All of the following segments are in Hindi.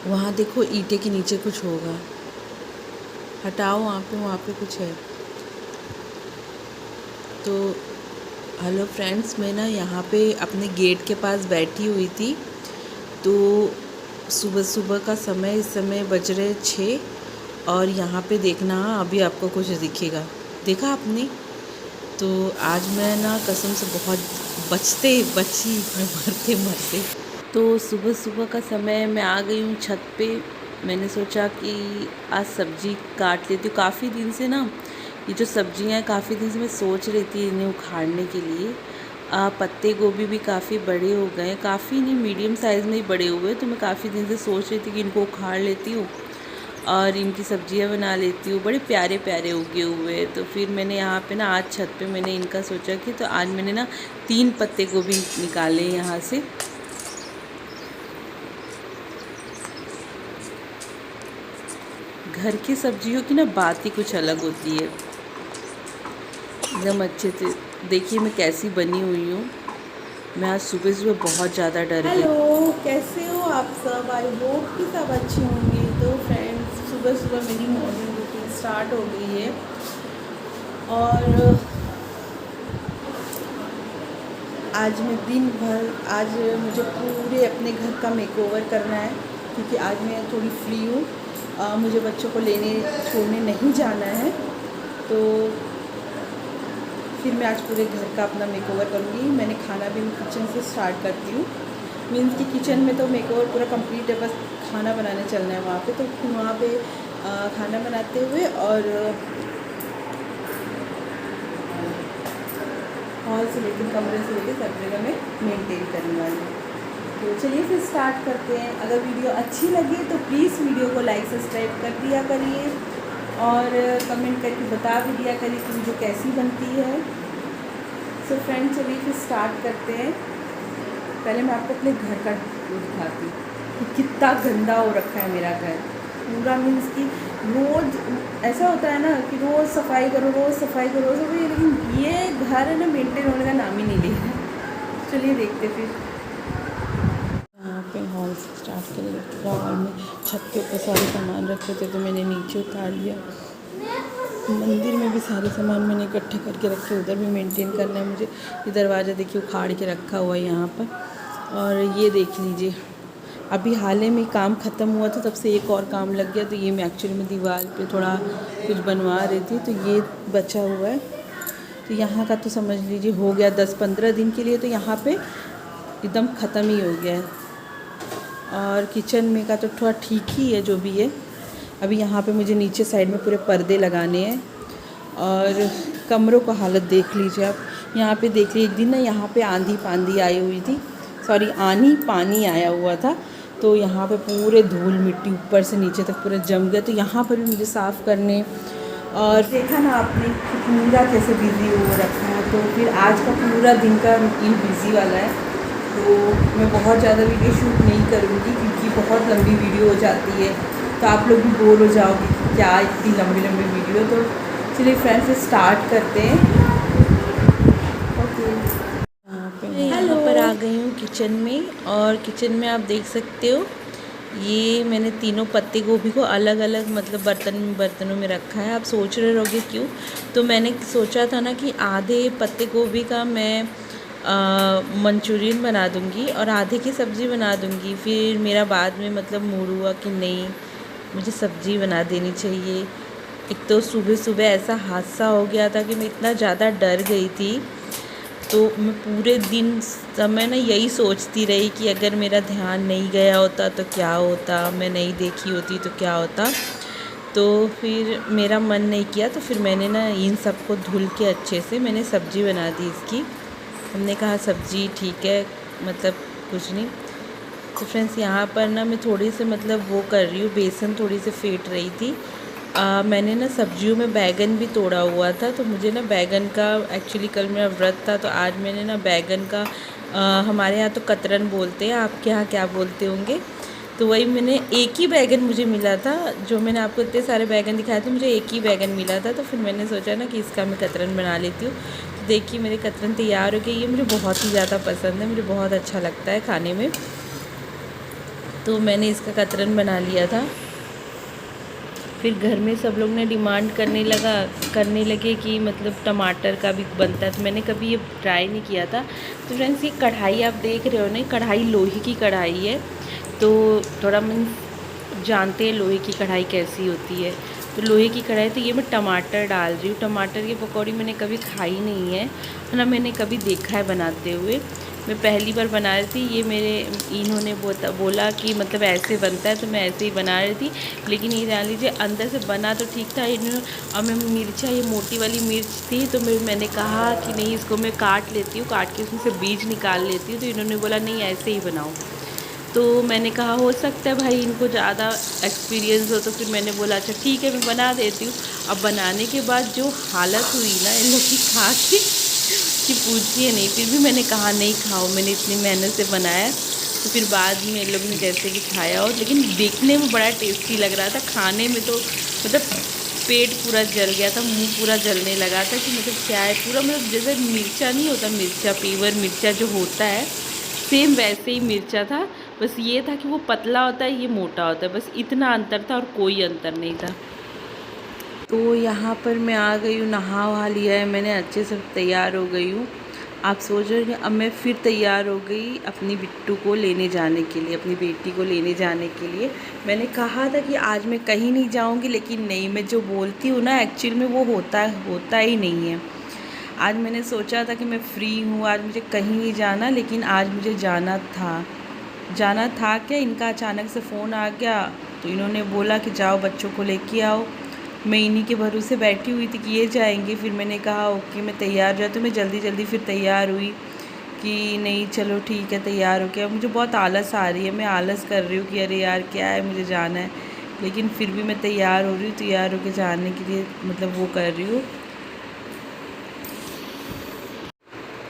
वहाँ देखो ईंटे के नीचे कुछ होगा, हटाओ वहाँ पे कुछ है। तो हेलो फ्रेंड्स, मैं ना यहाँ पे अपने गेट के पास बैठी हुई थी। तो सुबह सुबह का समय, इस समय बज रहे 6 और यहाँ पे देखना अभी आपको कुछ दिखेगा। देखा आपने? तो आज मैं ना कसम से बहुत बची मैं मरते मरते। तो सुबह सुबह का समय मैं आ गई हूँ छत पे। मैंने सोचा कि आज सब्ज़ी काट लेती हूँ। काफ़ी दिन से ना ये जो सब्जियाँ हैं, काफ़ी दिन से मैं सोच रही थी इन्हें उखाड़ने के लिए। पत्ते गोभी भी काफ़ी बड़े हो गए, काफ़ी नहीं मीडियम साइज़ में ही बड़े हुए। तो मैं काफ़ी दिन से सोच रही थी कि इनको उखाड़ लेती हूँ और इनकी सब्जियां बना लेती हूँ। बड़े प्यारे प्यारे उगे हुए। तो फिर मैंने यहाँ पे ना आज छत पे मैंने इनका सोचा कि तो आज मैंने ना 3 पत्ते गोभी निकाले यहाँ से। घर की सब्जियों की ना बात ही कुछ अलग होती है, एकदम अच्छे से। देखिए मैं कैसी बनी हुई हूँ। मैं आज सुबह सुबह बहुत ज़्यादा डर गई। हेलो, कैसे हो आप सब? आई होप कि सब अच्छे होंगे। तो फ्रेंड्स, सुबह सुबह मेरी मॉर्निंग रूटीन स्टार्ट हो गई है और आज मैं दिन भर, आज मुझे पूरे अपने घर का मेकओवर करना है क्योंकि आज मैं थोड़ी फ्री हूँ। मुझे बच्चों को लेने छोड़ने नहीं जाना है। तो फिर मैं आज पूरे घर का अपना मेकओवर करूँगी। मैंने खाना भी किचन से स्टार्ट करती हूँ। मीन्स कि किचन में तो मेकओवर पूरा कंप्लीट है, बस खाना बनाने चलना है वहाँ पे। तो फिर वहाँ पे खाना बनाते हुए और हॉल से लेकर कमरे से लेकर सब जगह में मेंटेन करने वाली हूँ। तो चलिए फिर स्टार्ट करते हैं। अगर वीडियो अच्छी लगे तो प्लीज़ वीडियो को लाइक सब्सक्राइब कर दिया करिए और कमेंट करके बता भी दिया करिए कि वीडियो कैसी बनती है। सो फ्रेंड, चलिए फिर स्टार्ट करते हैं। पहले मैं आपको अपने घर का दिखाती हूँ कि कितना गंदा हो रखा है मेरा घर पूरा। मीन्स कि रोज़ ऐसा होता है ना कि रोज़ सफाई करो, रोज़ सफाई करो, लेकिन ये घर है ना मेंटेन होने का नाम ही नहीं ले रहा है। चलिए देखते फिर। यहाँ पे हॉल से स्टार्ट करेंगे। पूरा हॉल में छत के ऊपर सारे सामान रखे थे तो मैंने नीचे उतार लिया। मंदिर में भी सारे सामान मैंने इकट्ठे करके रखे, उधर भी मेंटेन करना है मुझे। ये दरवाज़ा देखिए उखाड़ के रखा हुआ है यहाँ पर। और ये देख लीजिए, अभी हाल ही में काम ख़त्म हुआ था, तब से एक और काम लग गया। तो ये मैं एक्चुअली में दीवार पे थोड़ा कुछ बनवा रही थी, तो ये बचा हुआ है। तो यहाँ का तो समझ लीजिए हो गया 10-15 दिन के लिए, तो यहाँ पे एकदम ख़त्म ही हो गया है। और किचन में का तो थोड़ा ठीक ही है जो भी है। अभी यहाँ पे मुझे नीचे साइड में पूरे पर्दे लगाने हैं। और कमरों का हालत देख लीजिए आप। यहाँ पे देख लीजिए, एक दिन ना यहाँ पे आंधी पांधी आई हुई थी, सॉरी आंधी पानी आया हुआ था। तो यहाँ पे पूरे धूल मिट्टी ऊपर से नीचे तक पूरा जम गया। तो यहाँ पर भी मुझे साफ़ करने। और देखा ना आपने पूरा कैसे बिज़ी हो रखा है। तो फिर आज का पूरा दिन का रूटीन बिज़ी वाला है। तो मैं बहुत ज़्यादा वीडियो शूट नहीं करूँगी क्योंकि बहुत लंबी वीडियो हो जाती है, तो आप लोग भी बोर हो जाओगे कि क्या इतनी लंबी लंबी वीडियो। तो चलिए फ्रेंड्स स्टार्ट करते हैं। ओके, यहाँ पर आ गई हूँ किचन में। और किचन में आप देख सकते हो, ये मैंने तीनों पत्ते गोभी को अलग अलग मतलब बर्तनों में रखा है। आप सोच रहे होगे क्यों? तो मैंने सोचा था ना कि आधे पत्ते गोभी का मैं मंचूरियन बना दूंगी और आधे की सब्ज़ी बना दूंगी। फिर मेरा बाद में मतलब मूड हुआ कि नहीं, मुझे सब्ज़ी बना देनी चाहिए। एक तो सुबह सुबह ऐसा हादसा हो गया था कि मैं इतना ज़्यादा डर गई थी। तो मैं पूरे दिन समय ना यही सोचती रही कि अगर मेरा ध्यान नहीं गया होता तो क्या होता, मैं नहीं देखी होती तो क्या होता। तो फिर मेरा मन नहीं किया, तो फिर मैंने ना इन सबको धुल के अच्छे से मैंने सब्ज़ी बना दी इसकी। हमने कहा सब्ज़ी ठीक है, मतलब कुछ नहीं। तो फ्रेंड्स यहाँ पर ना मैं थोड़ी सी मतलब वो कर रही हूँ, बेसन थोड़ी सी फेंट रही थी। मैंने ना सब्जियों में बैगन भी तोड़ा हुआ था, तो मुझे ना बैगन का एक्चुअली कल मेरा व्रत था, तो आज मैंने ना बैगन का हमारे यहाँ तो कतरन बोलते हैं, आपके यहाँ क्या बोलते होंगे। तो वही मैंने एक ही बैगन मुझे मिला था, जो मैंने आपको इतने सारे बैगन दिखाए थे, मुझे एक ही बैगन मिला था। तो फिर मैंने सोचा ना कि इसका मैं कतरन बना लेती हूँ। तो देखिए मेरे कतरन तैयार हो गए। ये मुझे बहुत ही ज़्यादा पसंद है, मुझे बहुत अच्छा लगता है खाने में। तो मैंने इसका कतरन बना लिया था। फिर घर में सब लोग ने डिमांड करने लगे कि मतलब टमाटर का भी बनता है, तो मैंने कभी ये ट्राई नहीं किया था। तो फ्रेंड्स, ये कढ़ाई आप देख रहे हो ना, कढ़ाई लोहे की कढ़ाई है। तो थोड़ा मन जानते हैं लोहे की कढ़ाई कैसी होती है। तो लोहे की कढ़ाई, तो ये मैं टमाटर डाल रही हूँ। टमाटर की पकौड़ी मैंने कभी खाई नहीं है, ना मैंने कभी देखा है बनाते हुए। मैं पहली बार बना रही थी। ये इन्होंने बोला कि मतलब ऐसे बनता है, तो मैं ऐसे ही बना रही थी। लेकिन ये जान लीजिए अंदर से बना तो ठीक था। और मैं मिर्चा, ये मोटी वाली मिर्च थी, तो मैंने कहा कि नहीं, इसको मैं काट लेती हूँ, काट के उसमें से बीज निकाल लेती हूँ। तो इन्होंने बोला नहीं, ऐसे ही बनाओ। तो मैंने कहा हो सकता है भाई इनको ज़्यादा एक्सपीरियंस हो, तो फिर मैंने बोला अच्छा ठीक है, मैं बना देती हूँ। अब बनाने के बाद जो हालत हुई ना इन लोग की खा के कि पूछिए नहीं। फिर भी मैंने कहा नहीं खाओ, मैंने इतनी मेहनत से बनाया। तो फिर बाद में इन लोग ने जैसे कि खाया, और लेकिन देखने में बड़ा टेस्टी लग रहा था, खाने में तो मतलब पेट पूरा जल गया था, मुंह पूरा जलने लगा था कि मतलब क्या है, पूरा मतलब जैसे मिर्चा नहीं होता, मिर्चा पीवर मिर्चा जो होता है, सेम वैसे ही मिर्चा था। बस ये था कि वो पतला होता है, ये मोटा होता है, बस इतना अंतर था और कोई अंतर नहीं था। तो यहाँ पर मैं आ गई हूँ, नहा वहा लिया है मैंने, अच्छे से तैयार हो गई हूँ। आप सोच रहे हैं अब मैं फिर तैयार हो गई अपनी बिट्टू को लेने जाने के लिए, अपनी बेटी को लेने जाने के लिए। मैंने कहा था कि आज मैं कहीं नहीं जाऊँगी, लेकिन नहीं, मैं जो बोलती हूँ ना एक्चुअल में वो होता ही नहीं है। आज मैंने सोचा था कि मैं फ्री हूँ, आज मुझे कहीं नहीं जाना, लेकिन आज मुझे जाना था क्या, इनका अचानक से फ़ोन आ गया। तो इन्होंने बोला कि जाओ बच्चों को लेके आओ। मैं इन्हीं के भरोसे बैठी हुई थी कि ये जाएंगे। फिर मैंने कहा ओके मैं तैयार हो जाती हूँ। मैं जल्दी फिर तैयार हुई कि नहीं चलो ठीक है, तैयार हो गया। मुझे बहुत आलस आ रही है, मैं आलस कर रही हूँ कि अरे यार क्या है, मुझे जाना है। लेकिन फिर भी मैं तैयार हो रही हूँ, तैयार होकर जाने के लिए मतलब वो कर रही हूँ।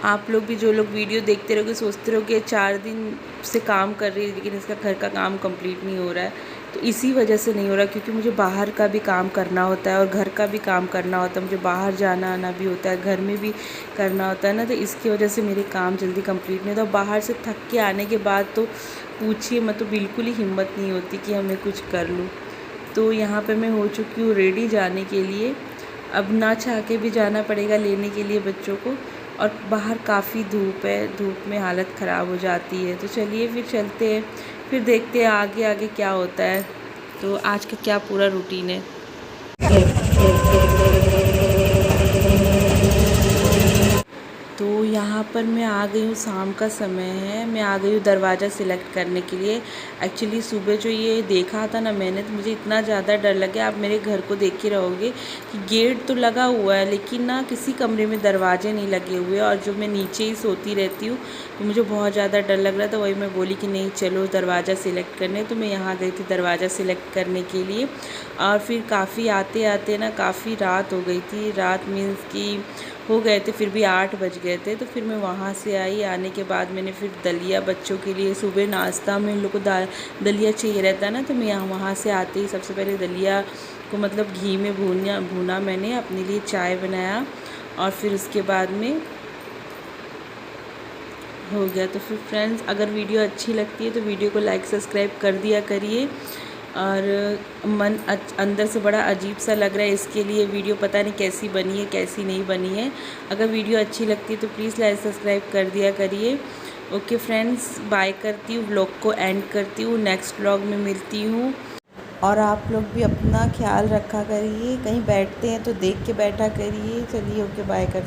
आप लोग भी जो लोग वीडियो देखते रहोगे सोचते रहोगे 4 दिन से काम कर रही है लेकिन इसका घर का काम कंप्लीट नहीं हो रहा है। तो इसी वजह से नहीं हो रहा, क्योंकि मुझे बाहर का भी काम करना होता है और घर का भी काम करना होता है। मुझे बाहर जाना आना भी होता है, घर में भी करना होता है ना, तो इसकी वजह से मेरे काम जल्दी कंप्लीट नहीं होता। बाहर से थक के आने के बाद तो पूछिए मत, तो बिल्कुल ही हिम्मत नहीं होती कि हमें कुछ कर लूँ। तो यहाँ पर मैं हो चुकी हूँ रेडी जाने के लिए। अब ना चाह के भी जाना पड़ेगा लेने के लिए बच्चों को, और बाहर काफ़ी धूप है, धूप में हालत ख़राब हो जाती है। तो चलिए फिर चलते हैं, फिर देखते हैं आगे आगे क्या होता है। तो आज का क्या पूरा रूटीन है। तो यहाँ पर मैं आ गई हूँ, शाम का समय है, मैं आ गई हूँ दरवाज़ा सिलेक्ट करने के लिए। एक्चुअली सुबह जो ये देखा था ना मैंने, तो मुझे इतना ज़्यादा डर लगा। आप मेरे घर को देख के रहोगे कि गेट तो लगा हुआ है लेकिन ना किसी कमरे में दरवाजे नहीं लगे हुए, और जो मैं नीचे ही सोती रहती हूँ तो मुझे बहुत ज़्यादा डर लग रहा था। वही मैं बोली कि नहीं चलो दरवाज़ा सिलेक्ट करने। तो मैं यहाँ गई थी दरवाज़ा सिलेक्ट करने के लिए, और फिर काफ़ी आते आते ना काफ़ी रात हो गई थी। रात मीन्स कि हो गए थे, फिर भी 8 बज गए थे। तो फिर मैं वहाँ से आई, आने के बाद मैंने फिर दलिया बच्चों के लिए, सुबह नाश्ता में इन लोग को दलिया चाहिए रहता है ना, तो मैं यहाँ वहाँ से आते ही सबसे पहले दलिया को मतलब घी में भूना मैंने, अपने लिए चाय बनाया, और फिर उसके बाद में हो गया। तो फिर फ्रेंड्स, अगर वीडियो अच्छी लगती है तो वीडियो को लाइक सब्सक्राइब कर दिया करिए। और मन अंदर से बड़ा अजीब सा लग रहा है, इसके लिए वीडियो पता नहीं कैसी बनी है कैसी नहीं बनी है। अगर वीडियो अच्छी लगती है तो प्लीज़ लाइक सब्सक्राइब कर दिया करिए। ओके फ्रेंड्स, बाय करती हूँ, व्लॉग को एंड करती हूँ, नेक्स्ट व्लॉग में मिलती हूँ। और आप लोग भी अपना ख्याल रखा करिए, कहीं बैठते हैं तो देख के बैठा करिए। चलिए ओके बाय करते